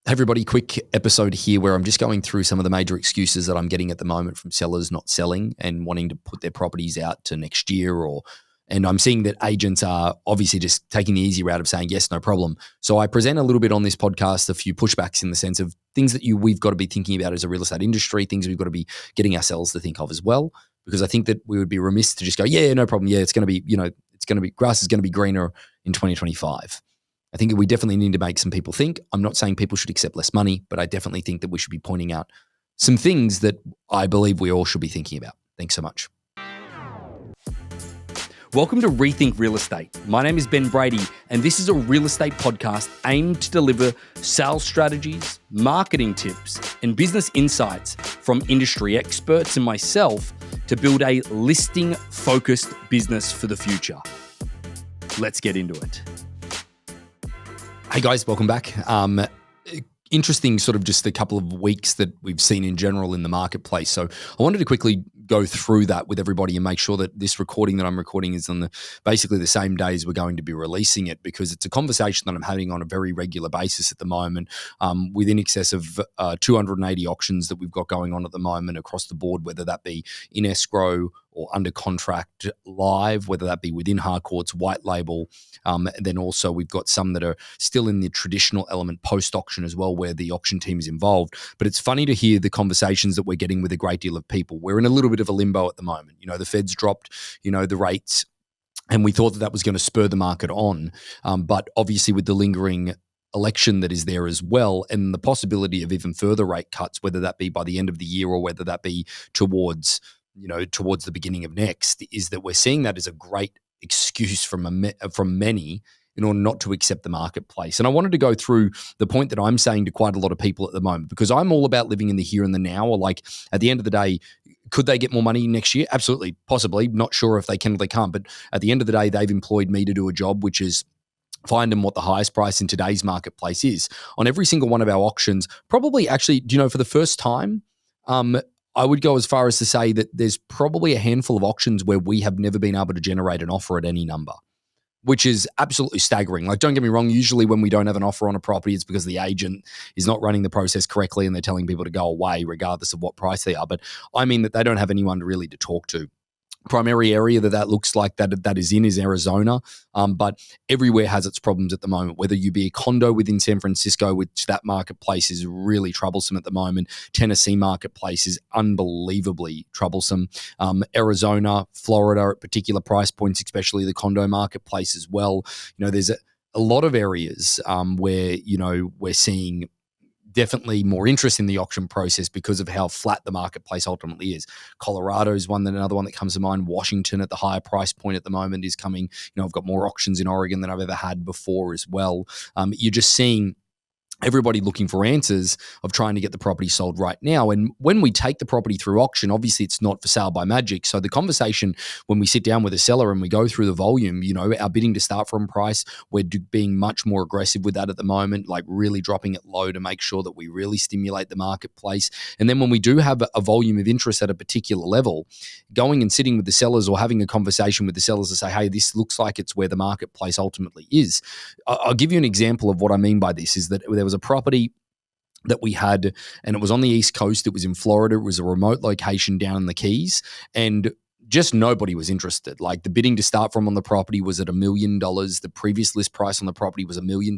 Hey everybody, quick episode here where I'm just going through some of the major excuses that I'm getting at the moment from sellers not selling and wanting to put their properties out to next year and I'm seeing that agents are obviously just taking the easy route of saying yes, no problem. So I present a little bit on this podcast a few pushbacks in the sense of things that we've got to be thinking about as a real estate industry, things we've got to be getting ourselves to think of as well, because I think that we would be remiss to just go, yeah, no problem. Yeah, it's going to be, grass is going to be greener in 2025. I think we definitely need to make some people think. I'm not saying people should accept less money, but I definitely think that we should be pointing out some things that I believe we all should be thinking about. Thanks so much. Welcome to Rethink Real Estate. My name is Ben Brady, and this is a real estate podcast aimed to deliver sales strategies, marketing tips, and business insights from industry experts and myself to build a listing-focused business for the future. Let's get into it. Hey guys, welcome back. Interesting sort of just a couple of weeks that we've seen in general in the marketplace. So I wanted to quickly go through that with everybody and make sure that this recording that I'm recording is on basically the same days we're going to be releasing it, because it's a conversation that I'm having on a very regular basis at the moment, with in excess of 280 auctions that we've got going on at the moment across the board, whether that be in escrow or under contract live, whether that be within Harcourts, white label. Then also we've got some that are still in the traditional element post-auction as well, where the auction team is involved. But it's funny to hear the conversations that we're getting with a great deal of people. We're in a little bit of a limbo at the moment. You know, the Fed's dropped, the rates, and we thought that was going to spur the market on. But obviously with the lingering election that is there as well, and the possibility of even further rate cuts, whether that be by the end of the year or whether that be towards the beginning of next, is that we're seeing that as a great excuse from many in order not to accept the marketplace. And I wanted to go through the point that I'm saying to quite a lot of people at the moment, because I'm all about living in the here and the now, or like at the end of the day, could they get more money next year? Absolutely, possibly. Not sure if they can or they can't, but at the end of the day, they've employed me to do a job, which is find them what the highest price in today's marketplace is. On every single one of our auctions, probably actually, for the first time, I would go as far as to say that there's probably a handful of auctions where we have never been able to generate an offer at any number, which is absolutely staggering. Like, don't get me wrong, usually when we don't have an offer on a property, it's because the agent is not running the process correctly and they're telling people to go away regardless of what price they are. But I mean that they don't have anyone really to talk to. Primary area that looks like that is in is Arizona, but everywhere has its problems at the moment, whether you be a condo within San Francisco, which that marketplace is really troublesome at the moment. Tennessee marketplace is unbelievably troublesome. Arizona, Florida at particular price points, especially the condo marketplace as well. There's a lot of areas where, we're seeing definitely more interest in the auction process because of how flat the marketplace ultimately is. Colorado is another one that comes to mind. Washington at the higher price point at the moment is coming. I've got more auctions in Oregon than I've ever had before as well. You're just seeing everybody looking for answers of trying to get the property sold right now. And when we take the property through auction, obviously it's not for sale by magic. So the conversation when we sit down with a seller and we go through the volume, our bidding to start from price, we're being much more aggressive with that at the moment, like really dropping it low to make sure that we really stimulate the marketplace. And then when we do have a volume of interest at a particular level, going and sitting with the sellers or having a conversation with the sellers to say, hey, this looks like it's where the marketplace ultimately is. I'll give you an example of what I mean by this, is that there was a property that we had, and it was on the East Coast. It was in Florida. It was a remote location down in the Keys, and just nobody was interested. Like, the bidding to start from on the property was at $1 million. The previous list price on the property was $1.6 million.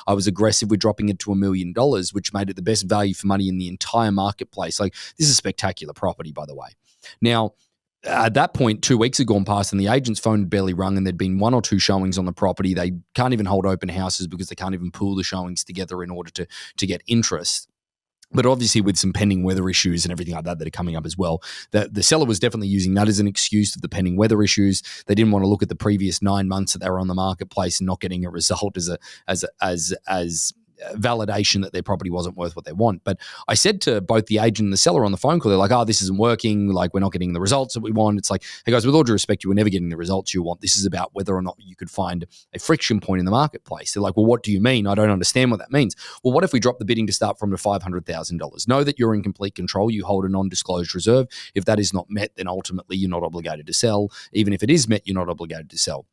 I was aggressive with dropping it to $1 million, which made it the best value for money in the entire marketplace. Like, this is a spectacular property, by the way. Now, at that point, 2 weeks had gone past and the agent's phone had barely rung, and there'd been 1 or 2 showings on the property. They can't even hold open houses because they can't even pool the showings together in order to get interest. But obviously with some pending weather issues and everything like that are coming up as well, the seller was definitely using that as an excuse of the pending weather issues. They didn't want to look at the previous 9 months that they were on the marketplace and not getting a result as validation that their property wasn't worth what they want. But I said to both the agent and the seller on the phone call, they're like, oh, this isn't working. Like, we're not getting the results that we want. It's like, hey guys, with all due respect, you were never getting the results you want. This is about whether or not you could find a friction point in the marketplace. They're like, well, what do you mean? I don't understand what that means. Well, what if we drop the bidding to start from to $500,000? Know that you're in complete control. You hold a non-disclosed reserve. If that is not met, then ultimately you're not obligated to sell. Even if it is met, you're not obligated to sell.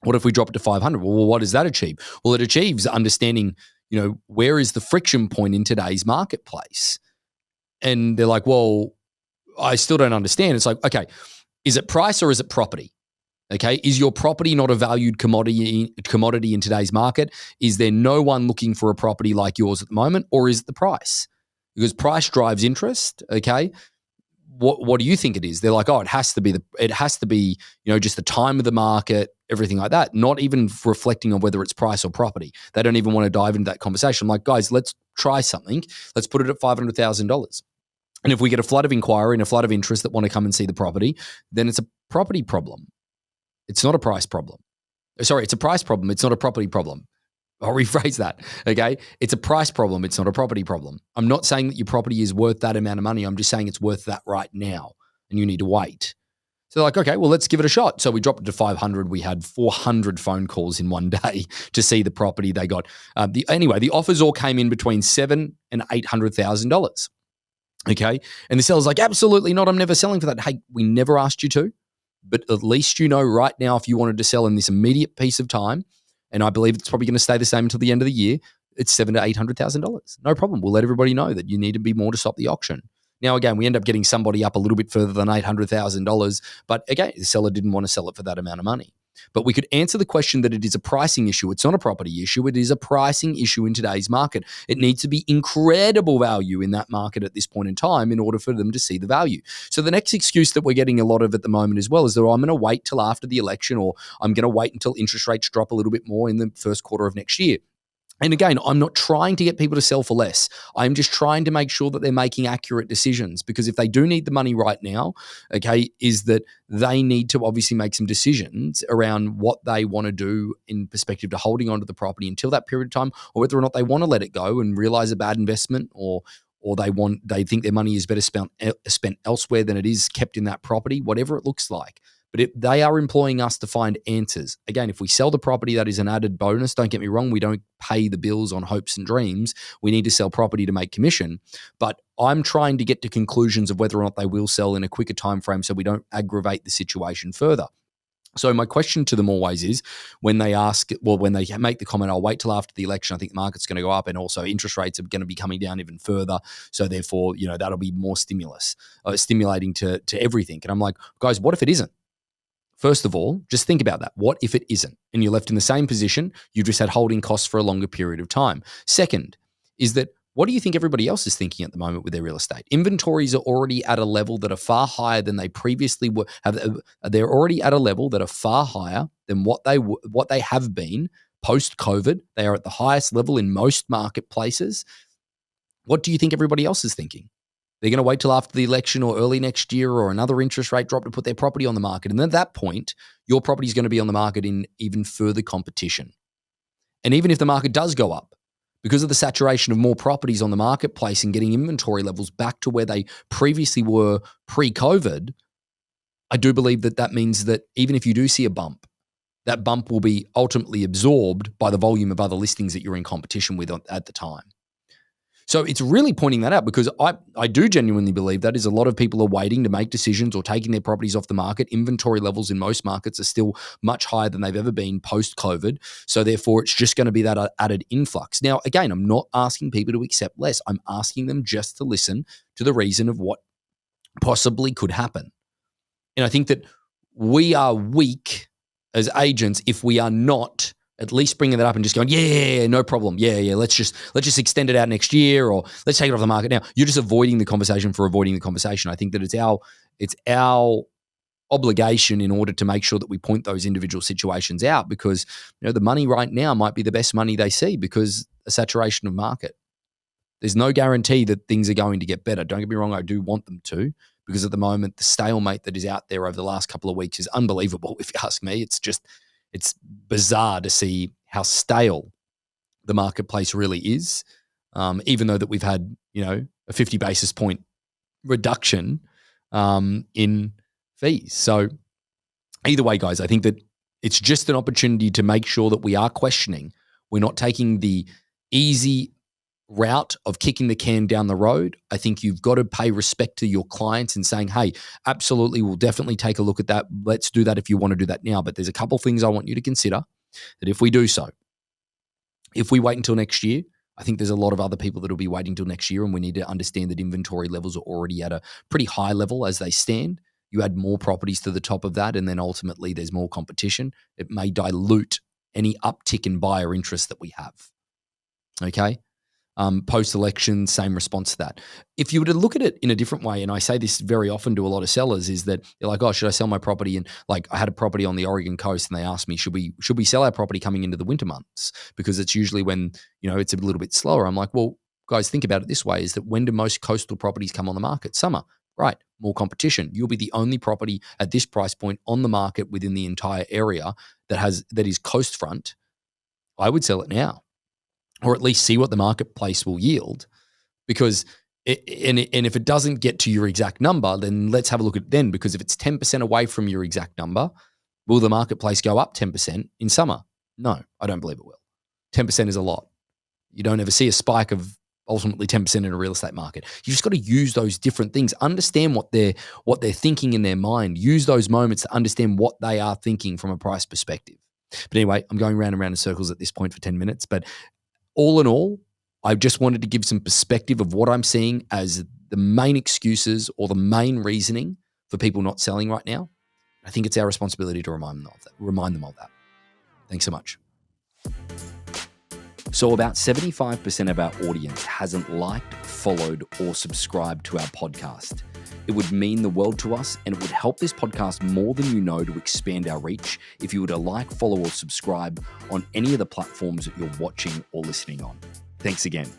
What if we drop it to 500? Well, what does that achieve? Well, it achieves understanding, where is the friction point in today's marketplace? And they're like, well, I still don't understand. It's like, okay, is it price or is it property? Okay, is your property not a valued commodity in today's market? Is there no one looking for a property like yours at the moment, or is it the price? Because price drives interest. Okay, what do you think it is? They're like, oh, it has to be just the time of the market, everything like that. Not even reflecting on whether it's price or property. They don't even want to dive into that conversation. I'm like, guys, let's try something. Let's put it at $500,000. And if we get a flood of inquiry and a flood of interest that want to come and see the property, then it's a property problem. It's not a price problem. Sorry, it's a price problem. It's not a property problem. I'll rephrase that, okay? It's a price problem. It's not a property problem. I'm not saying that your property is worth that amount of money. I'm just saying it's worth that right now, and you need to wait. So they're like, okay, well, let's give it a shot. So we dropped it to 500. We had 400 phone calls in one day to see the property. They got the offers all came in between $700,000 and $800,000. Okay, and the seller's like, absolutely not. I'm never selling for that. Hey, we never asked you to. But at least you know right now if you wanted to sell in this immediate piece of time, and I believe it's probably going to stay the same until the end of the year, it's $700,000 to $800,000. No problem. We'll let everybody know that you need to be more to stop the auction. Now, again, we end up getting somebody up a little bit further than $800,000. But again, the seller didn't want to sell it for that amount of money. But we could answer the question that it is a pricing issue. It's not a property issue. It is a pricing issue in today's market. It needs to be incredible value in that market at this point in time in order for them to see the value. So the next excuse that we're getting a lot of at the moment as well is that I'm going to wait till after the election, or I'm going to wait until interest rates drop a little bit more in the first quarter of next year. And again, I'm not trying to get people to sell for less. I'm just trying to make sure that they're making accurate decisions, because if they do need the money right now, okay, is that they need to obviously make some decisions around what they want to do in perspective to holding onto the property until that period of time, or whether or not they want to let it go and realize a bad investment, or they think their money is better spent elsewhere than it is kept in that property, whatever it looks like. But they are employing us to find answers. Again, if we sell the property, that is an added bonus. Don't get me wrong. We don't pay the bills on hopes and dreams. We need to sell property to make commission. But I'm trying to get to conclusions of whether or not they will sell in a quicker time frame so we don't aggravate the situation further. So my question to them always is, when they make the comment, I'll wait till after the election, I think the market's going to go up, and also interest rates are going to be coming down even further. So therefore, that'll be more stimulating to everything. And I'm like, guys, what if it isn't? First of all, just think about that. What if it isn't? And you're left in the same position. You just had holding costs for a longer period of time. Second is that, what do you think everybody else is thinking at the moment with their real estate? Inventories are already at a level that are far higher than they previously were. They're already at a level that are far higher than what they have been post-COVID. They are at the highest level in most marketplaces. What do you think everybody else is thinking? They're going to wait till after the election or early next year or another interest rate drop to put their property on the market. And at that point, your property is going to be on the market in even further competition. And even if the market does go up, because of the saturation of more properties on the marketplace and getting inventory levels back to where they previously were pre-COVID, I do believe that means that even if you do see a bump, that bump will be ultimately absorbed by the volume of other listings that you're in competition with at the time. So it's really pointing that out, because I do genuinely believe that is a lot of people are waiting to make decisions or taking their properties off the market. Inventory levels in most markets are still much higher than they've ever been post-COVID. So therefore, it's just going to be that added influx. Now, again, I'm not asking people to accept less. I'm asking them just to listen to the reason of what possibly could happen. And I think that we are weak as agents if we are not at least bringing that up and just going, yeah, no problem. Yeah, let's just extend it out next year, or let's take it off the market now. You're just avoiding the conversation for avoiding the conversation. I think that it's our obligation in order to make sure that we point those individual situations out, because the money right now might be the best money they see because a saturation of market. There's no guarantee that things are going to get better. Don't get me wrong, I do want them to, because at the moment the stalemate that is out there over the last couple of weeks is unbelievable, if you ask me. It's bizarre to see how stale the marketplace really is, even though that we've had, a 50 basis point reduction in fees. So either way, guys, I think that it's just an opportunity to make sure that we are questioning. We're not taking the easy route of kicking the can down the road. I think you've got to pay respect to your clients and saying, hey, absolutely, we'll definitely take a look at that. Let's do that if you want to do that now. But there's a couple things I want you to consider, that if we do so, if we wait until next year, I think there's a lot of other people that will be waiting till next year, and we need to understand that inventory levels are already at a pretty high level as they stand. You add more properties to the top of that, and then ultimately there's more competition. It may dilute any uptick in buyer interest that we have. Okay? Post-election, same response to that. If you were to look at it in a different way, and I say this very often to a lot of sellers, is that they're like, oh, should I sell my property? And like I had a property on the Oregon coast and they asked me, should we sell our property coming into the winter months? Because it's usually when, it's a little bit slower. I'm like, well, guys, think about it this way, is that when do most coastal properties come on the market? Summer, right? More competition. You'll be the only property at this price point on the market within the entire area that is coastfront. I would sell it now, or at least see what the marketplace will yield. Because if it doesn't get to your exact number, then let's have a look at it then. Because if it's 10% away from your exact number, will the marketplace go up 10% in summer? No, I don't believe it will. 10% is a lot. You don't ever see a spike of ultimately 10% in a real estate market. You just got to use those different things, understand what they're thinking in their mind, use those moments to understand what they are thinking from a price perspective. But anyway, I'm going round and round in circles at this point for 10 minutes, but all in all, I just wanted to give some perspective of what I'm seeing as the main excuses or the main reasoning for people not selling right now. I think it's our responsibility to remind them of that. Thanks so much. So about 75% of our audience hasn't liked, followed, or subscribed to our podcast. It would mean the world to us, and it would help this podcast more than you know to expand our reach if you were to like, follow, or subscribe on any of the platforms that you're watching or listening on. Thanks again.